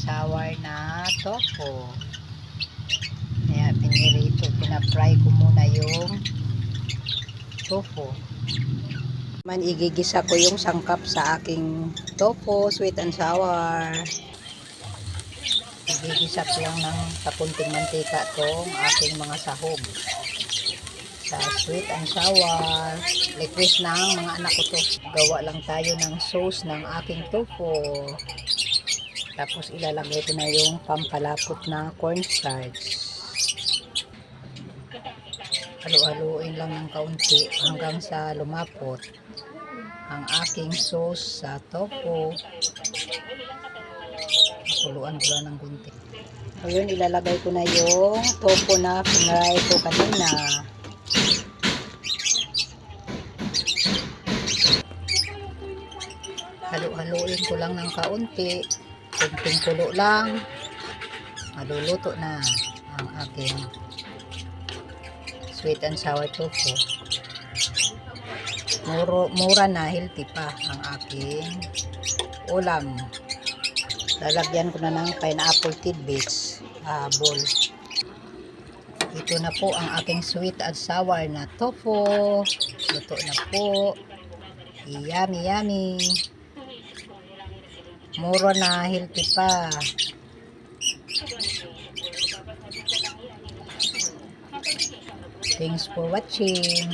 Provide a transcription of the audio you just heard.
sour na tofu. Kaya pinafry ko muna yung tofu. Igigisa ko yung sangkap sa aking tofu, sweet and sour. Igigisa ko lang ng kapunting mantika tong aking mga sahog. Sa sweet and sour, request ng mga anak ko to. Gawa lang tayo ng sauce ng aking tofu. Tapos ilalagay ko na yung pampalapot na cornstarch. Halu-haluin lang ng kaunti hanggang sa lumapot ang aking sauce sa tofu. Kuluan ko lang ng kunti. Ngayon ilalagay ko na yung tofu na pinray ko kanina. Halu-haluin ko lang ng kaunti. Kunting kulo lang. Maluluto na ang aking sweet and sour tofu. Mura na, healthy pa ang aking ulam. Lalagyan ko na ng pineapple tidbits bowl. Ito na po ang aking sweet and sour na tofu. Luto na po. Yummy, yummy. Mura na, healthy pa. Thanks for watching.